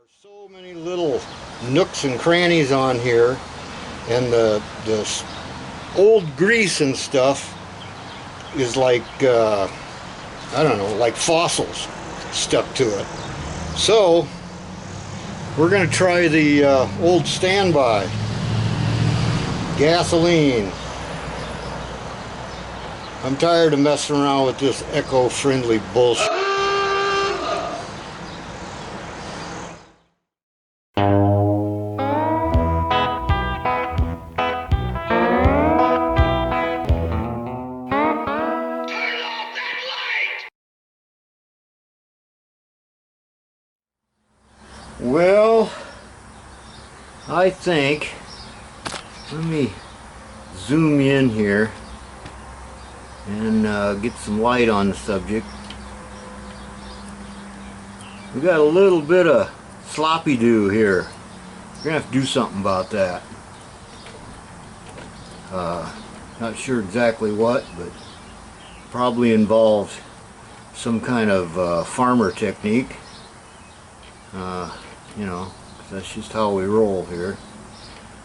So many little nooks and crannies on here, and the old grease and stuff is like I don't know, like fossils stuck to it. So we're going to try the old standby gasoline. I'm tired of messing around with this eco-friendly bullshit. Well, I think, let me zoom in here and get some light on the subject. We got a little bit of sloppy do here. We're gonna have to do something about that. Not sure exactly what, but probably involves some kind of farmer technique. You know, 'cause that's just how we roll here.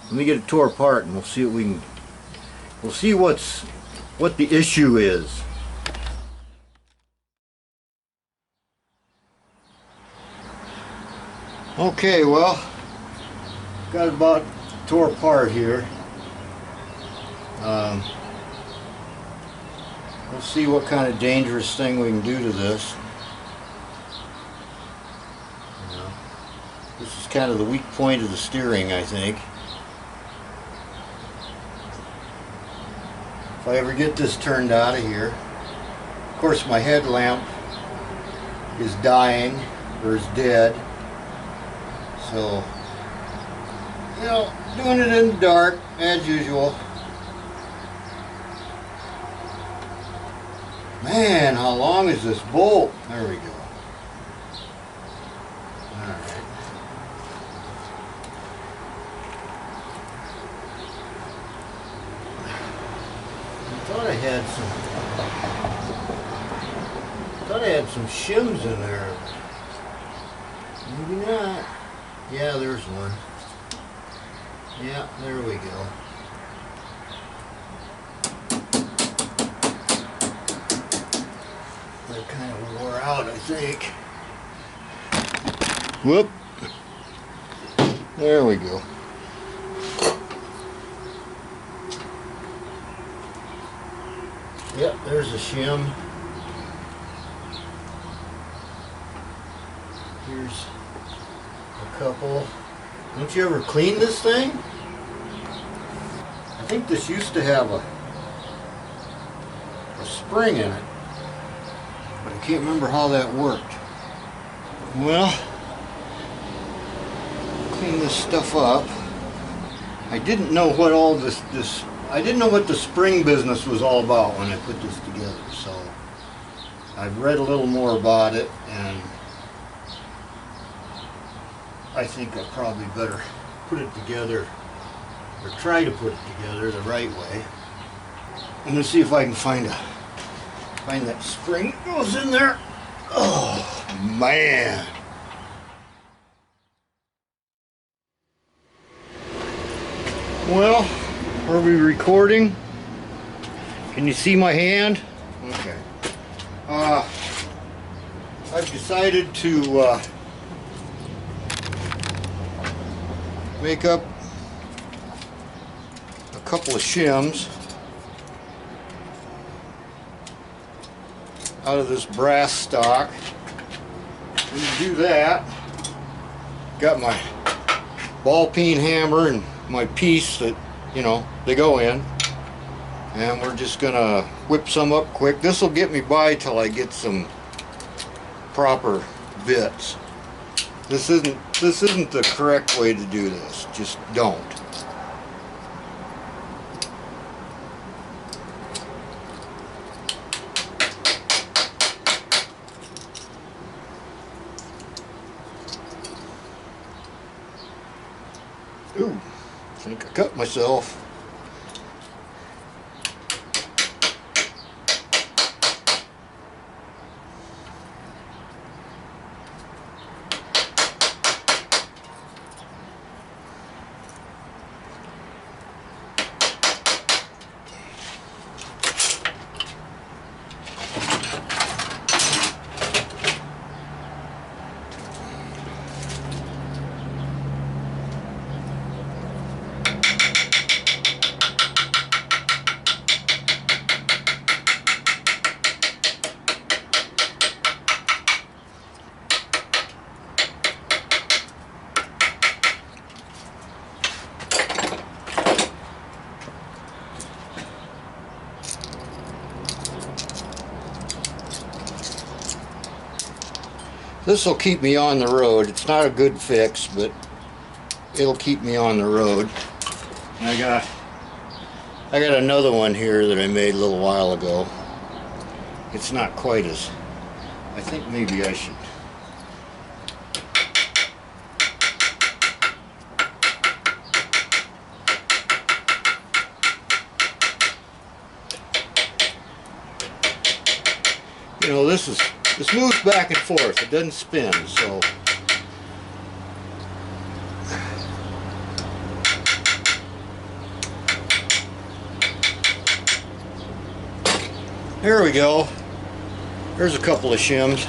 Let me get it tore apart and we'll see what we can. We'll see what the issue is. Okay, well, got it about tore apart here. We'll see what kind of dangerous thing we can do to this. This is kind of the weak point of the steering, I think. If I ever get this turned out of here. Of course, my headlamp is dying, or is dead. So, you know, doing it in the dark, as usual. Man, how long is this bolt? There we go. I thought I had some shims in there. Maybe not. Yeah, there's one. Yeah, there we go. That kind of wore out, I think. Whoop. There we go. Yep, there's a shim. Here's a couple. Don't you ever clean this thing? I think this used to have a spring in it, but I can't remember how that worked. Well, clean this stuff up. I didn't know what all this I didn't know what the spring business was all about when I put this together, so I've read a little more about it, and I think I probably better put it together, or try to put it together the right way. I'm going to see if I can find that spring that goes in there. Oh, man. Well, are we recording? Can you see my hand? Okay. I've decided to make up a couple of shims out of this brass stock. And to do that, got my ball peen hammer and my piece that, you know, they go in, and we're just gonna whip some up quick. This will get me by till I get some proper bits. This isn't the correct way to do this. Just don't. Ooh, I think I cut myself. This will keep me on the road. It's not a good fix, but it'll keep me on the road. And I got another one here that I made a little while ago. It's not quite as, I think maybe I should. You know, this moves back and forth. It doesn't spin, so there we go. There's a couple of shims.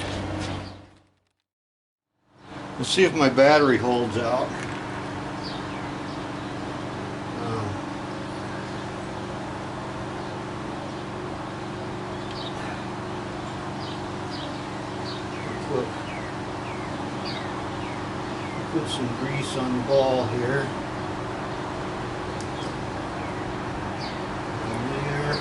Let's see if my battery holds out. Put some grease on the ball here. There.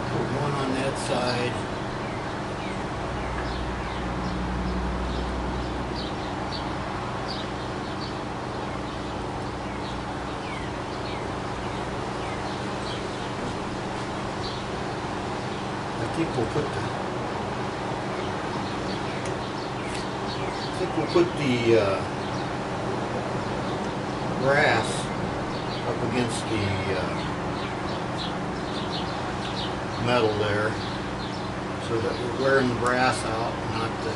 Put one on that side. I think we'll put the brass up against the metal there, so that we're wearing the brass out, not the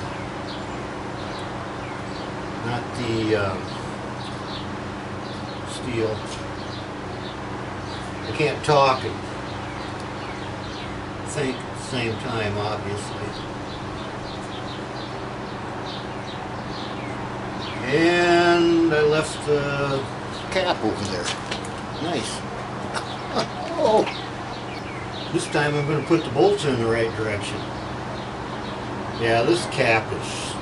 steel. I can't talk and think at the same time, obviously. And I left the cap over there. Nice. Oh, this time I'm going to put the bolts in the right direction. Yeah, this cap is...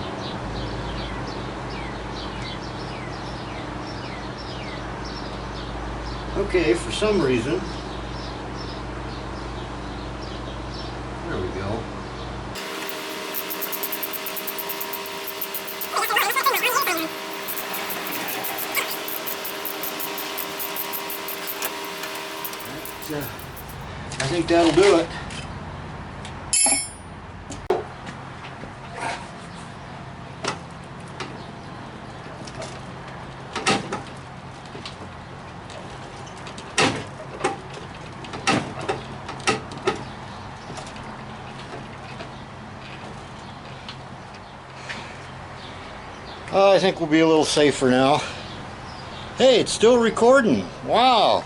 Okay, for some reason... There we go. I think that'll do it. I think we'll be a little safer now. Hey, it's still recording. Wow.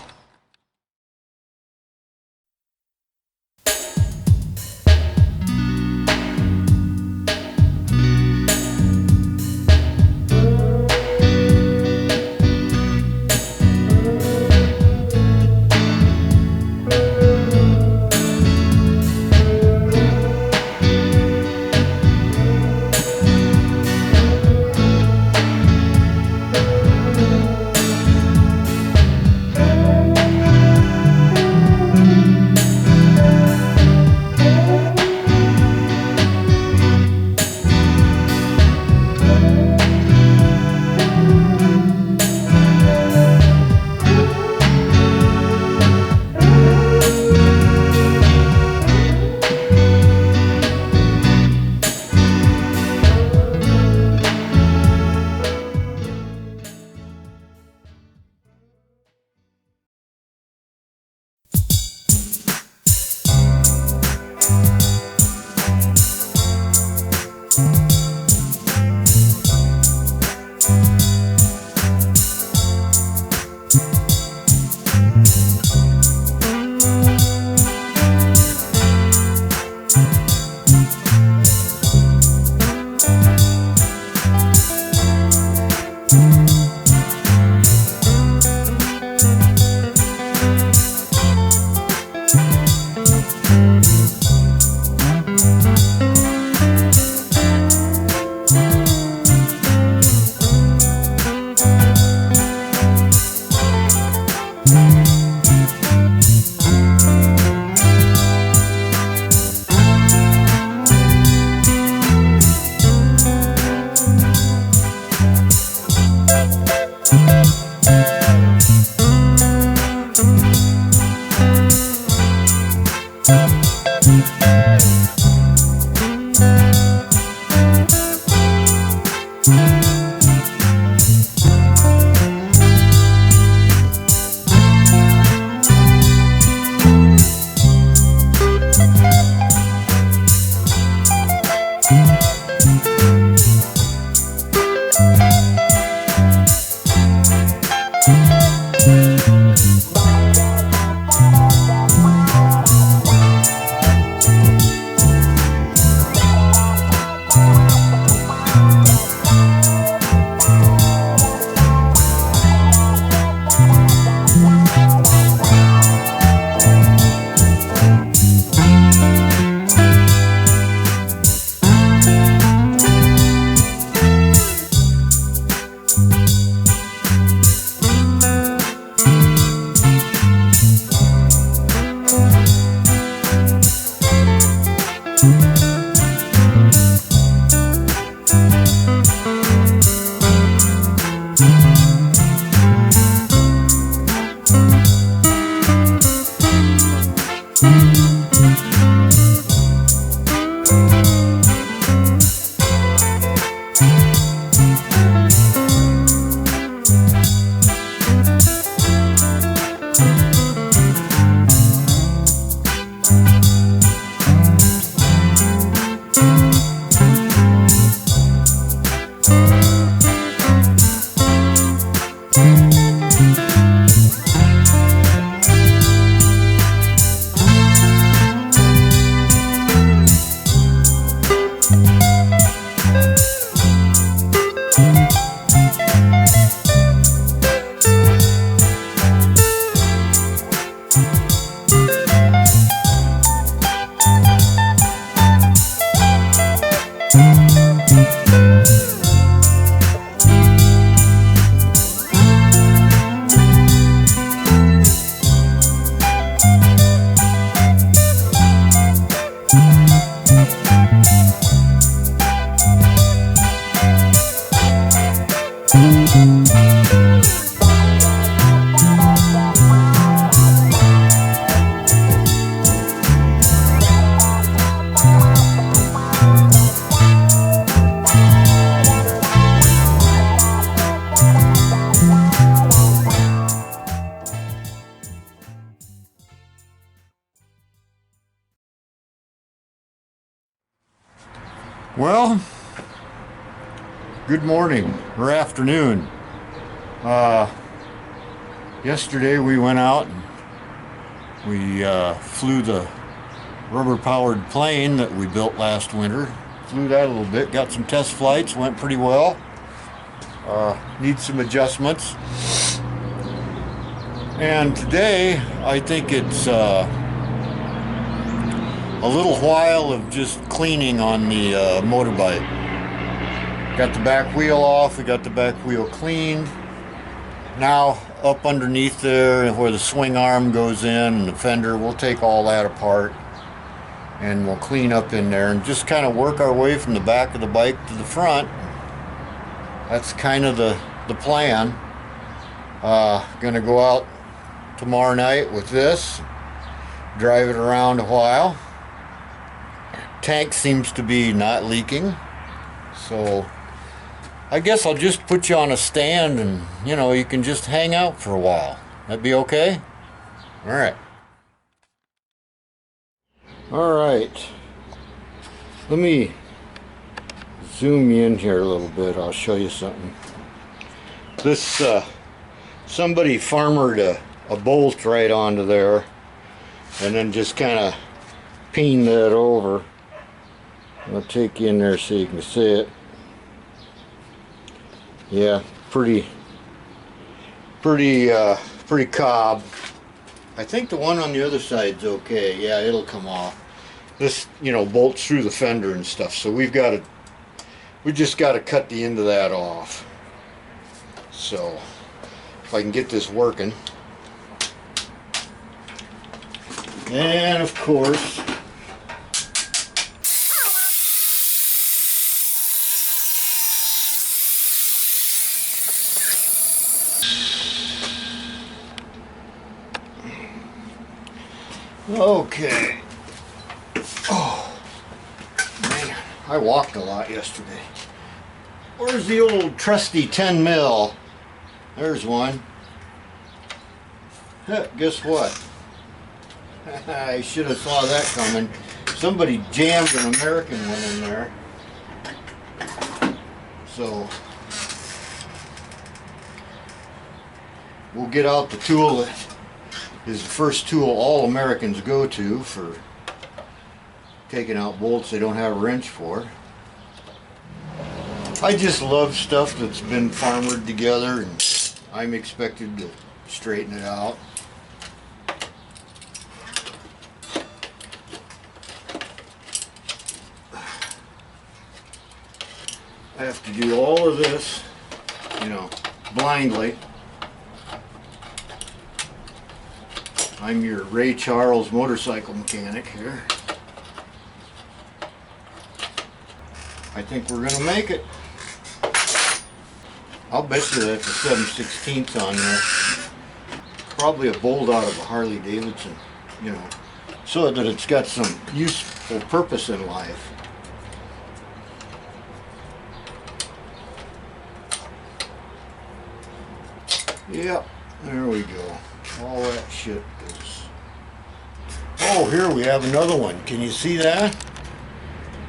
Well, good morning or afternoon. Yesterday we went out and we flew the rubber-powered plane that we built last winter. Flew that a little bit, got some test flights, went pretty well. Need some adjustments. And today I think it's a little while of just cleaning on the motorbike. Got the back wheel off, we got the back wheel cleaned. Now up underneath there where the swing arm goes in and the fender, we'll take all that apart and we'll clean up in there and just kind of work our way from the back of the bike to the front. That's kind of the plan. Gonna go out tomorrow night with this, drive it around a while. Tank seems to be not leaking, so I guess I'll just put you on a stand and you can just hang out for a while. That'd be okay? Alright. Alright, let me zoom you in here a little bit. I'll show you something. This somebody farmered a bolt right onto there and then just kind of peen that over. I'll take you in there so you can see it. Yeah, pretty cob. I think the one on the other side's okay. Yeah, it'll come off. This, bolts through the fender and stuff. So we just got to cut the end of that off. So if I can get this working. And of course, okay. Oh, man, I walked a lot yesterday. Where's the old trusty 10 mil? There's one. Guess what? I should have saw that coming. Somebody jammed an American one in there. So we'll get out the tool that is the first tool all Americans go to for taking out bolts they don't have a wrench for. I just love stuff that's been farmered together and I'm expected to straighten it out. I have to do all of this, blindly. I'm your Ray Charles motorcycle mechanic here. I think we're gonna make it. I'll bet you that's a 7/16 on there. Probably a bolt out of a Harley Davidson, so that it's got some useful purpose in life. Yep, there we go. All that shit is... Oh, here we have another one. Can you see that?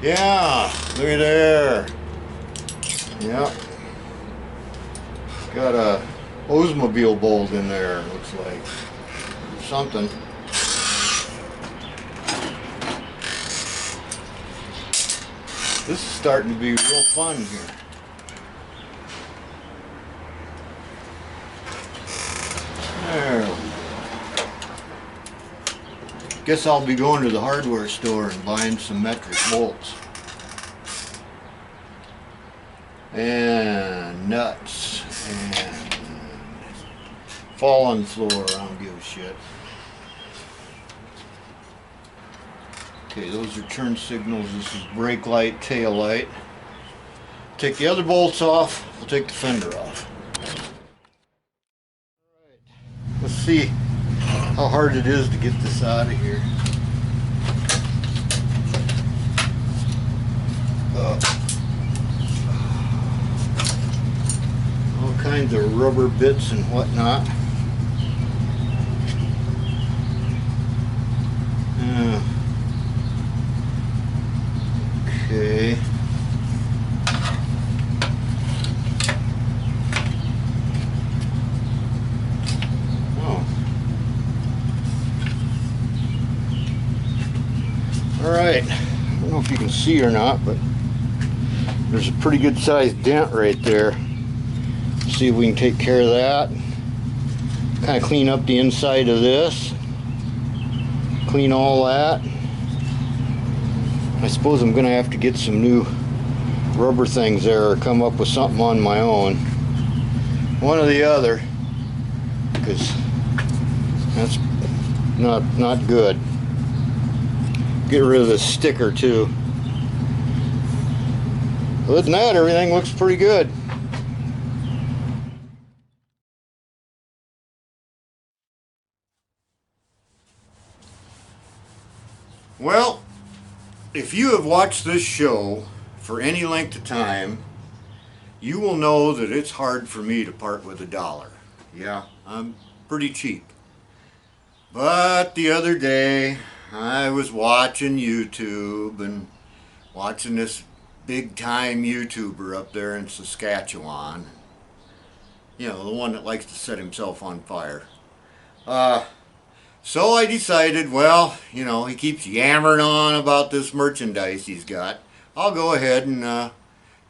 Yeah, look at there. Yep. Got a Oldsmobile bolt in there, looks like. Something. This is starting to be real fun here. There we go. Guess I'll be going to the hardware store and buying some metric bolts. And nuts. And fall on the floor, I don't give a shit. Okay, those are turn signals. This is brake light, tail light. take the other bolts off, we'll take the fender off. Alright, let's see how hard it is to get this out of here. All kinds of rubber bits and whatnot. Okay. Oh. All right. I don't know if you can see or not, but there's a pretty good sized dent right there. See if we can take care of that. Kind of clean up the inside of this. Clean all that. I suppose I'm going to have to get some new rubber things there or come up with something on my own. One or the other. Because that's not good. Get rid of this sticker too. Other than that, everything looks pretty good. Well, if you have watched this show for any length of time, you will know that it's hard for me to part with $1. Yeah, I'm pretty cheap. But the other day, I was watching YouTube and watching this big time YouTuber up there in Saskatchewan. You know, the one that likes to set himself on fire. So I decided, well, you know, he keeps yammering on about this merchandise he's got. I'll go ahead and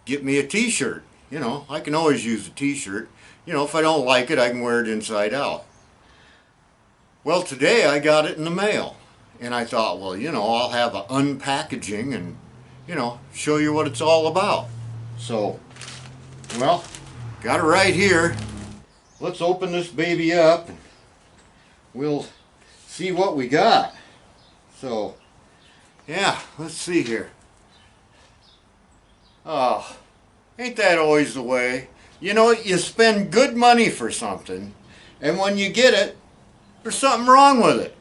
get me a t-shirt. You know, I can always use a t-shirt. You know, if I don't like it, I can wear it inside out. Well, today I got it in the mail. And I thought, well, you know, I'll have an unpackaging and, you know, show you what it's all about. So, well, got it right here. Let's open this baby up and we'll see what we got. So, yeah, let's see here. Oh, ain't that always the way? You know, you spend good money for something, and when you get it, there's something wrong with it.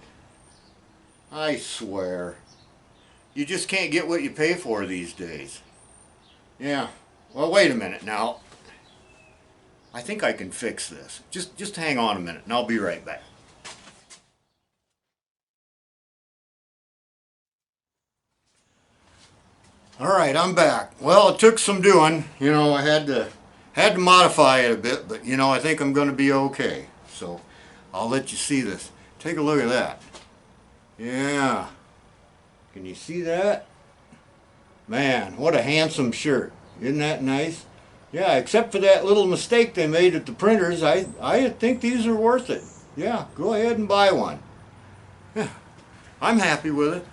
I swear. You just can't get what you pay for these days. Yeah. Well, wait a minute now. I think I can fix this. Just hang on a minute, and I'll be right back. Alright, I'm back. Well, it took some doing. You know, I had to modify it a bit, but you know, I think I'm going to be okay. So, I'll let you see this. Take a look at that. Yeah. Can you see that? Man, what a handsome shirt. Isn't that nice? Yeah, except for that little mistake they made at the printers, I think these are worth it. Yeah, go ahead and buy one. Yeah, I'm happy with it.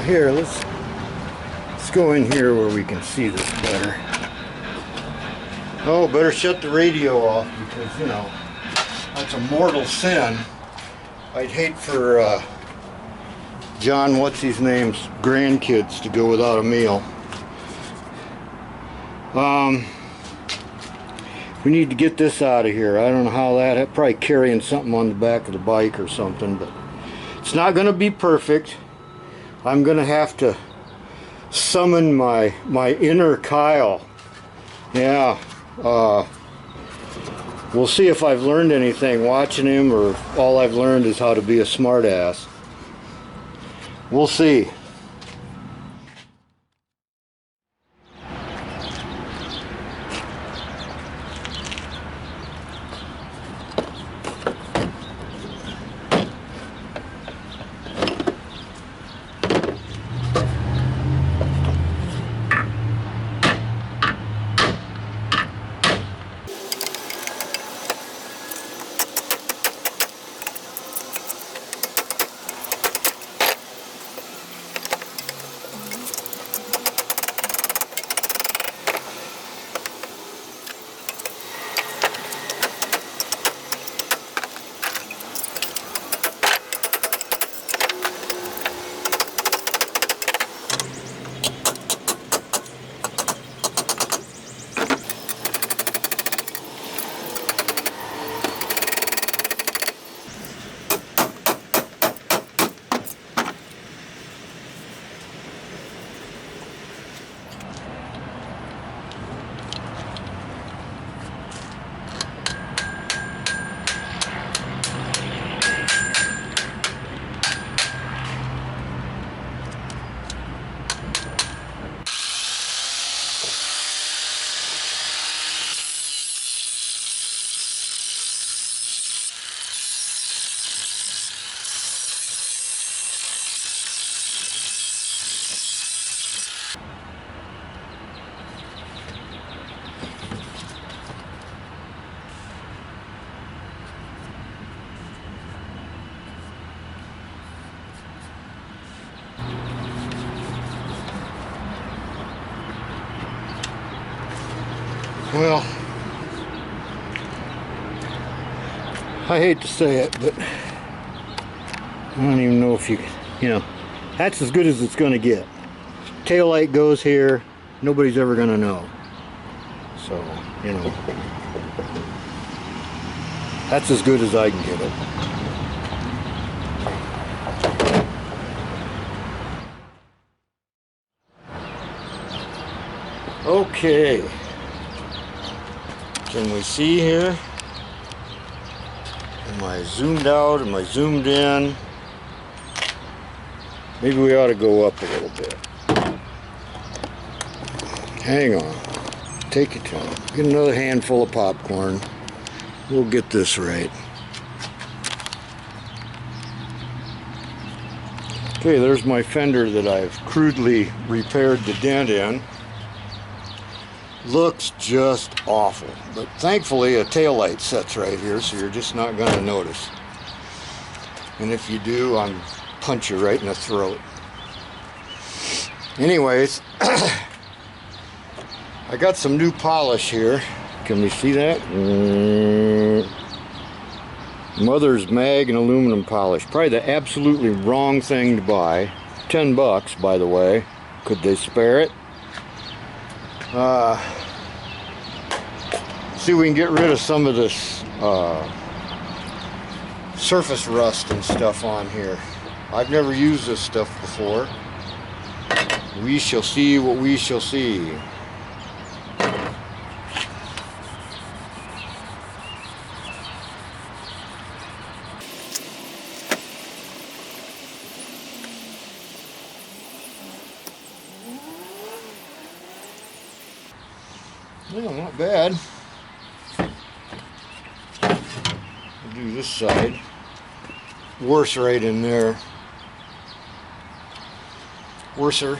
Here, let's go in here where we can see this better. Oh, better shut the radio off because, you know, that's a mortal sin. I'd hate for John, what's his name's grandkids to go without a meal. We need to get this out of here. I don't know how that, probably carrying something on the back of the bike or something, but it's not going to be perfect. I'm going to have to summon my inner Kyle. Yeah. We'll see if I've learned anything watching him, or if all I've learned is how to be a smartass. We'll see. Well, I hate to say it, but I don't even know if you know, that's as good as it's going to get. Tail light goes here, nobody's ever going to know. So, you know, that's as good as I can get it. Okay. Can we see here? Am I zoomed out? Am I zoomed in? Maybe we ought to go up a little bit. Hang on. Take your time. Get another handful of popcorn. We'll get this right. Okay, there's my fender that I've crudely repaired the dent in. Looks just awful, but thankfully a tail light sets right here, so you're just not going to notice. And if you do, I'm punch you right in the throat. Anyways, I got some new polish here. Can we see that? Mother's Mag and aluminum polish. Probably the absolutely wrong thing to buy. $10, by the way. Could they spare it? See if we can get rid of some of this surface rust and stuff on here. I've never used this stuff before. We shall see what we shall see. Well, not bad. I'll do this side. Worse right in there. Worser.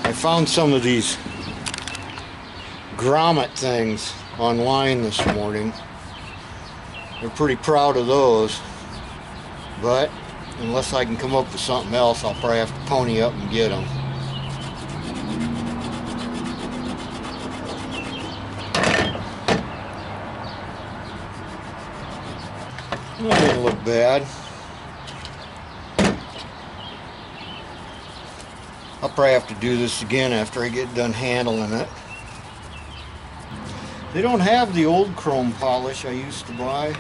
I found some of these grommet things online this morning. They're pretty proud of those, but unless I can come up with something else, I'll probably have to pony up and get them. That didn't look bad. I'll probably have to do this again after I get done handling it. They don't have the old chrome polish I used to buy,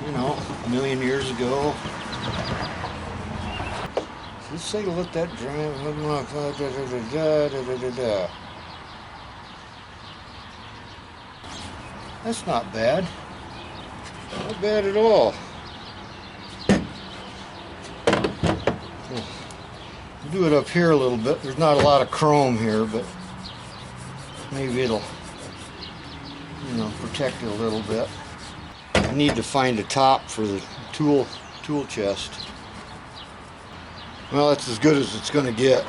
you know, a million years ago. Let's take a look at that dry. That's not bad. Not bad at all. Do it up here a little bit. There's not a lot of chrome here, but maybe it'll, you know, protect it a little bit. I need to find a top for the tool chest. Well, that's as good as it's going to get.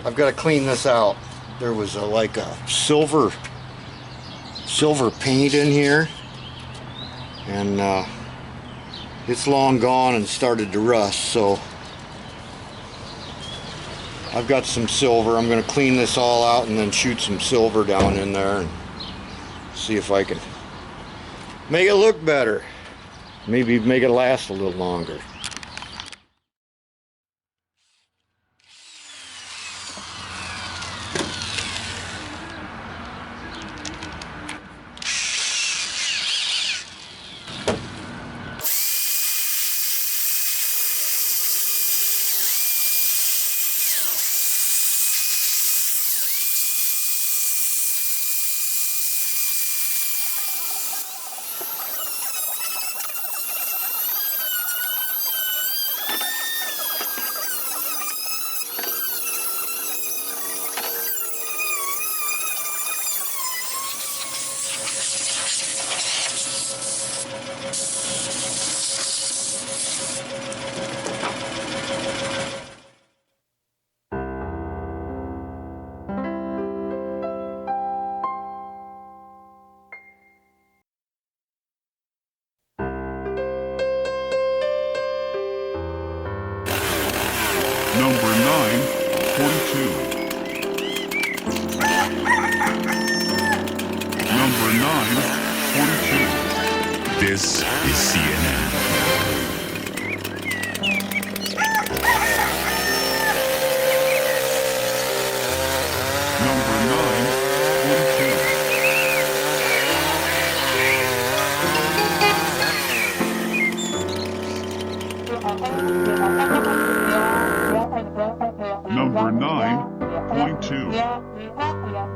I've got to clean this out. There was like a silver paint in here, and it's long gone and started to rust, so I've got some silver. I'm going to clean this all out and then shoot some silver down in there and see if I can make it look better. Maybe make it last a little longer. Number 942. Number 942. This is CNN. Number 942. Number 9.2. Number 9.2.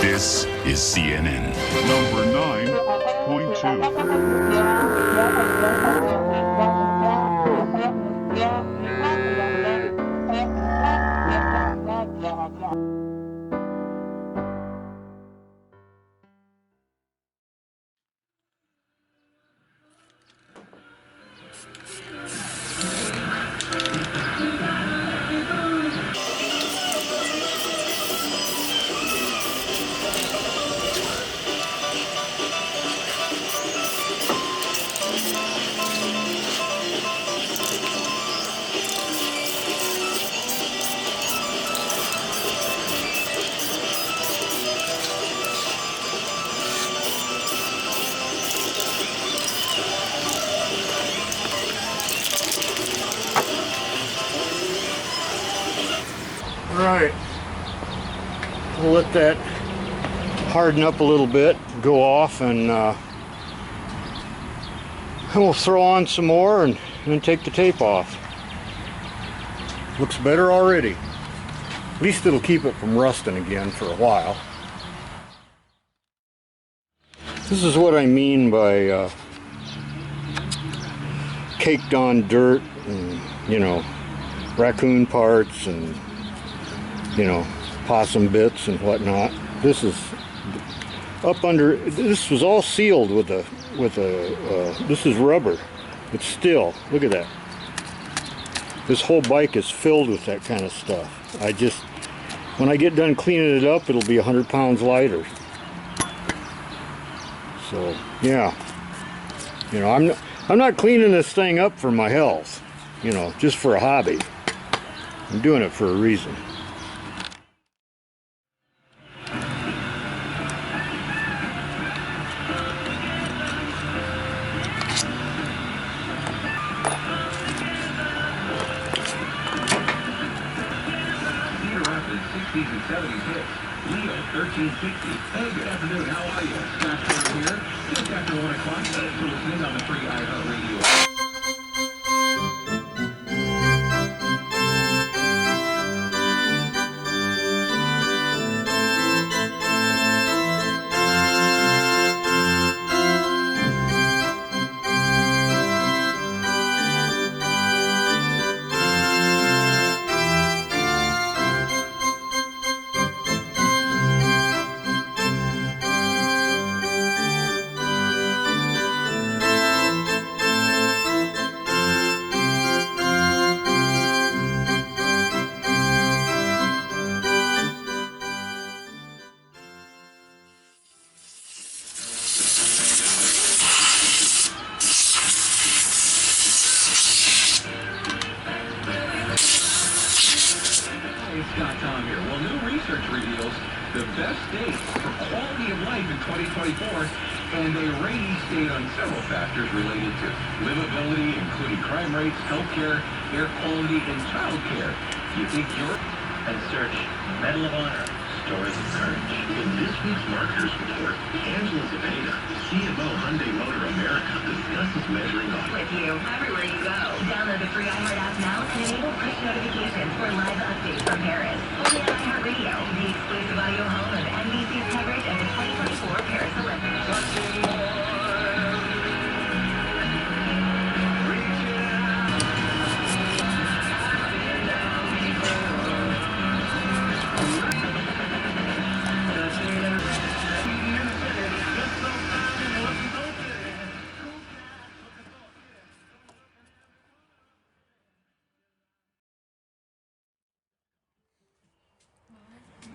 This is CNN. Number 9.2. Alright, we'll let that harden up a little bit, go off, and we'll throw on some more and then take the tape off. Looks better already. At least it'll keep it from rusting again for a while. This is what I mean by caked on dirt and, you know, raccoon parts and, you know, possum bits and whatnot. This is up under, this was all sealed with a this is rubber. It's still, look at that. This whole bike is filled with that kind of stuff. When I get done cleaning it up, it'll be 100 pounds lighter. So, yeah. You know, I'm not cleaning this thing up for my health, you know, just for a hobby. I'm doing it for a reason. And 70s hits. Leo 1360. Hey, good afternoon. How are you? Scott Porter here. Just after 1 o'clock. Thanks for listening on the free iHeartRadio. Scott.com here. Well, new research reveals the best states for quality of life in 2024, and they rate each state on several factors related to livability, including crime rates, healthcare, air quality, and child care. You think you're... And search Medal of Honor, Stories of Courage. In this week's Marketers Report, Angela Zepeda, CMO Hyundai Motor America, discusses measuring up. With you everywhere you go. Download the free iHeart app now and enable push notifications for live updates from Paris. Only on iHeartRadio, the exclusive audio home of NBC's coverage of the 2024 Paris Olympics.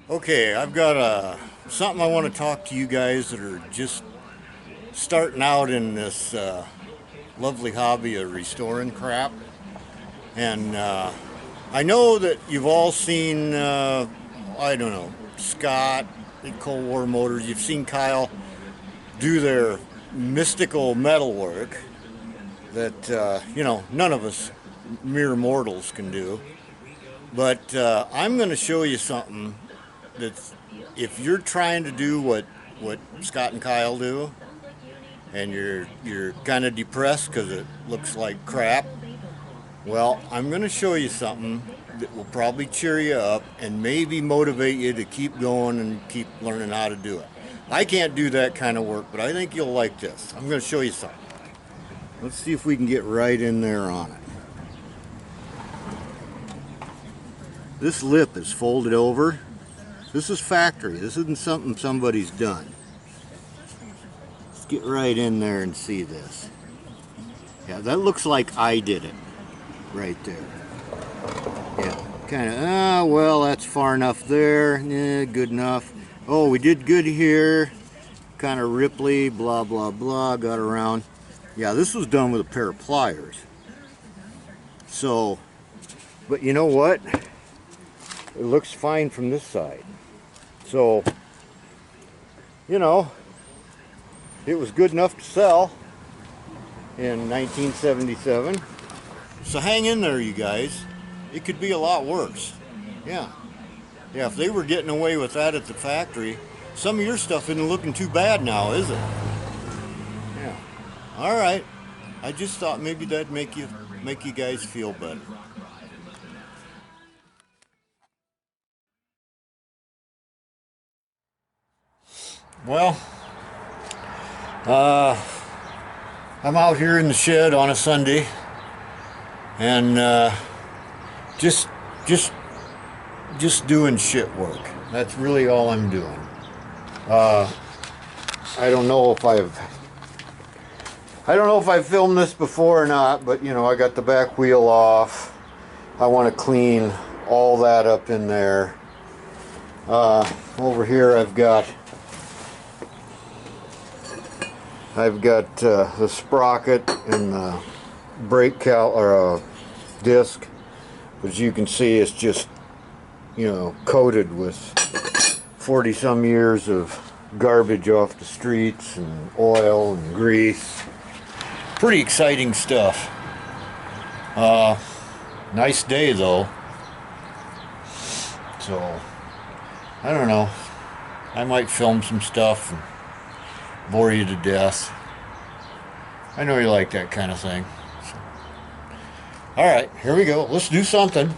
Okay, I've got something I want to talk to you guys that are just starting out in this lovely hobby of restoring crap. And I know that you've all seen, I don't know, Scott at Cold War Motors. You've seen Kyle do their mystical metal work that, you know, none of us mere mortals can do. But I'm going to show you something that's, if you're trying to do what Scott and Kyle do, and you're kind of depressed because it looks like crap, well, I'm going to show you something that will probably cheer you up and maybe motivate you to keep going and keep learning how to do it. I can't do that kind of work, but I think you'll like this. I'm going to show you something. Let's see if we can get right in there on it. This lip is folded over. This is factory. This isn't something somebody's done. Let's get right in there and see this. Yeah, that looks like I did it right there. Yeah, kind of, well, that's far enough there. Good enough. Oh, we did good here. Kind of ripply, blah, blah, blah, got around. Yeah, this was done with a pair of pliers. So, but you know what? It looks fine from this side. So, you know, it was good enough to sell in 1977. So hang in there, you guys. It could be a lot worse. Yeah. Yeah, if they were getting away with that at the factory, some of your stuff isn't looking too bad now, is it? Yeah. All right. I just thought maybe that'd make you guys feel better. Well, I'm out here in the shed on a Sunday, and just doing shit work. That's really all I'm doing. I don't know if I've filmed this before or not, but you know, I got the back wheel off. I want to clean all that up in there. Over here I've got the sprocket and the brake disc. As you can see, it's just, you know, coated with 40 some years of garbage off the streets and oil and grease. Pretty exciting stuff. Nice day though. So I don't know, I might film some stuff and bore you to death. I know you like that kind of thing. So. All right, here we go. Let's do something.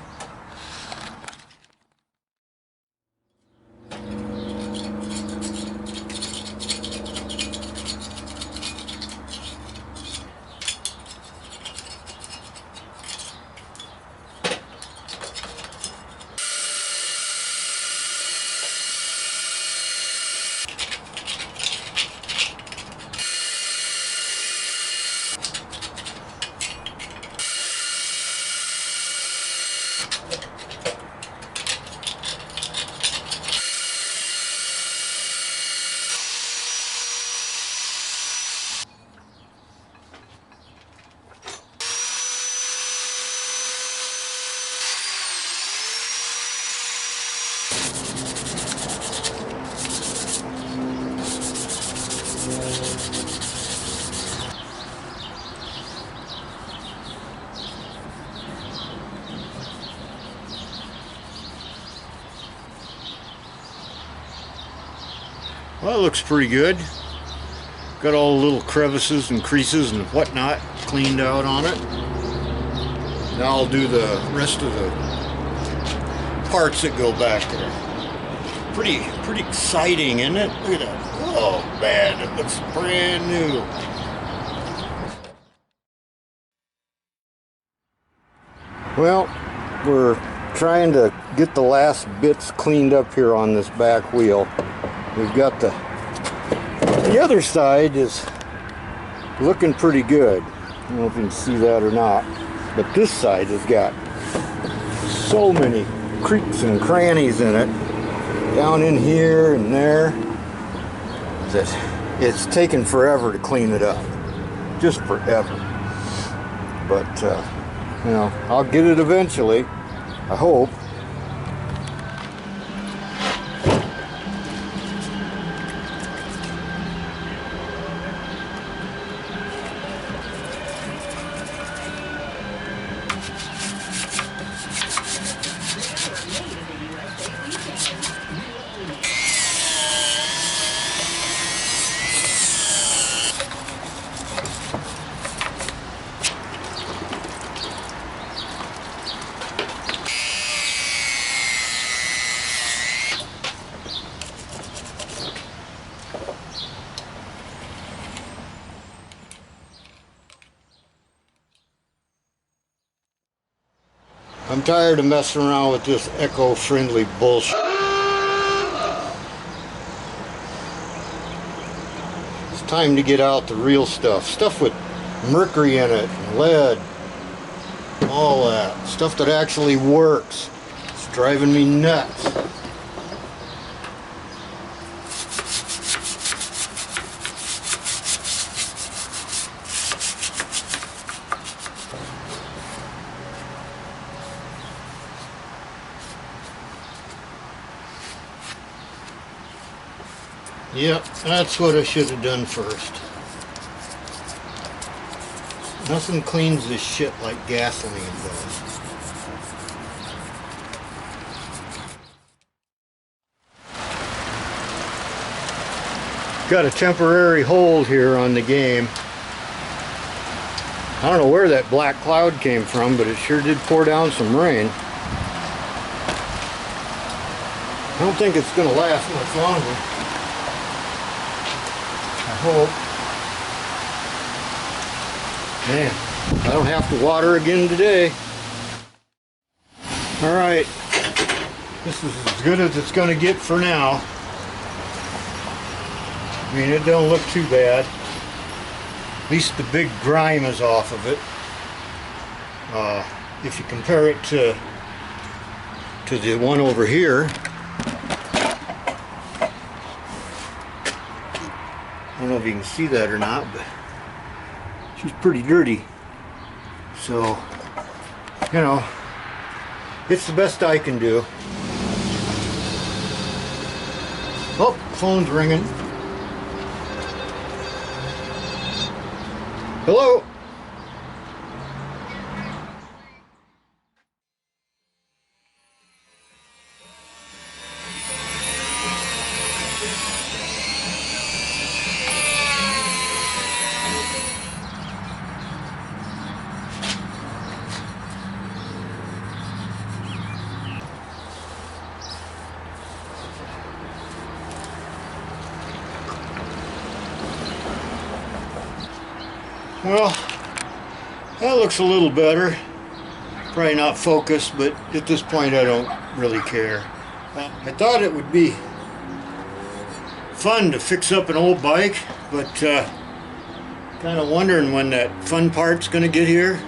Well, it looks pretty good. Got all the little crevices and creases and whatnot cleaned out on it. Now I'll do the rest of the parts that go back there. Pretty exciting, isn't it? Look at that. Oh man, it looks brand new. Well, we're trying to get the last bits cleaned up here on this back wheel. We've got the other side is looking pretty good. I don't know if you can see that or not, but this side has got so many creaks and crannies in it, down in here and there, that it's taken forever to clean it up. Just forever. But, you know, I'll get it eventually, I hope. I'm tired of messing around with this eco-friendly bullshit. It's time to get out the real stuff. Stuff with mercury in it, and lead, all that. Stuff that actually works. It's driving me nuts. Yep, that's what I should have done first. Nothing cleans this shit like gasoline does. got a temporary hold here on the game. I don't know where that black cloud came from, but it sure did pour down some rain. I don't think it's going to last much longer. I hope. Man, I don't have to water again today. Alright, this is as good as it's going to get for now. I mean, it don't look too bad. At least the big grime is off of it. If you compare it to the one over here, I don't know if you can see that or not, but she's pretty dirty. So, you know, it's the best I can do. Oh, phone's ringing. Hello? Well, that looks a little better. Probably not focused, but at this point I don't really care. I thought it would be fun to fix up an old bike, but kind of wondering when that fun part's going to get here,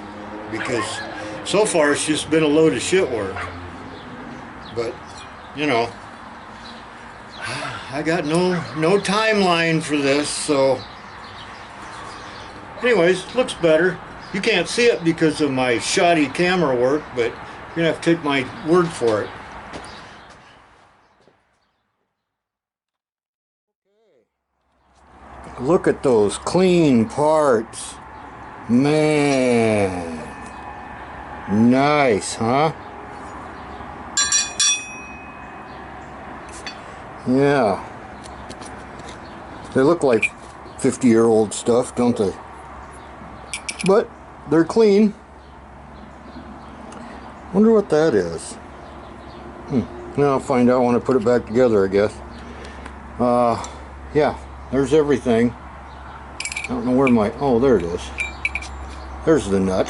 because so far it's just been a load of shit work. But, you know, I got no timeline for this, so anyways, looks better. You can't see it because of my shoddy camera work, but you're gonna have to take my word for it. Look at those clean parts. Man. Nice, huh? Yeah. They look like 50-year-old stuff, don't they? But they're clean. Wonder what that is. Now I'll find out when I put it back together, I guess. Yeah, there's everything. I don't know where my... oh, there it is. There's the nut.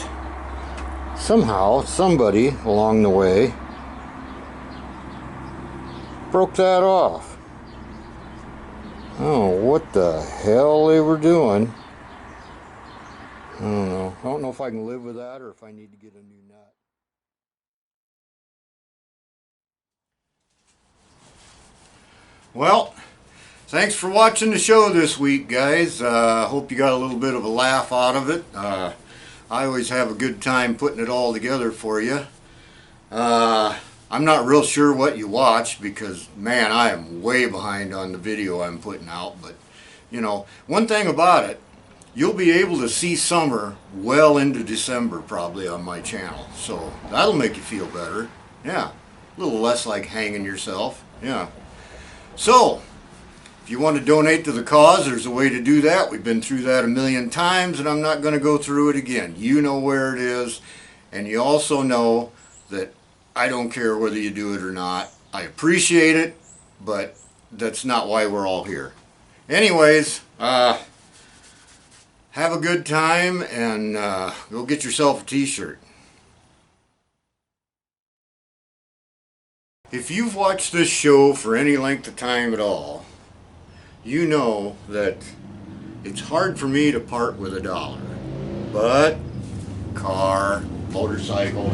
Somehow, somebody along the way broke that off. Oh, what the hell they were doing. I don't know. I don't know if I can live with that or if I need to get a new nut. Well, thanks for watching the show this week, guys. Hope you got a little bit of a laugh out of it. I always have a good time putting it all together for you. I'm not real sure what you watch because, man, I am way behind on the video I'm putting out. But, you know, one thing about it, you'll be able to see summer well into December probably on my channel. So that'll make you feel better. Yeah. A little less like hanging yourself. Yeah. So, if you want to donate to the cause, there's a way to do that. We've been through that a million times and I'm not going to go through it again. You know where it is. And you also know that I don't care whether you do it or not. I appreciate it, but that's not why we're all here. Anyways, have a good time and go get yourself a t-shirt. If you've watched this show for any length of time at all, you know that it's hard for me to part with $1. But car, motorcycle,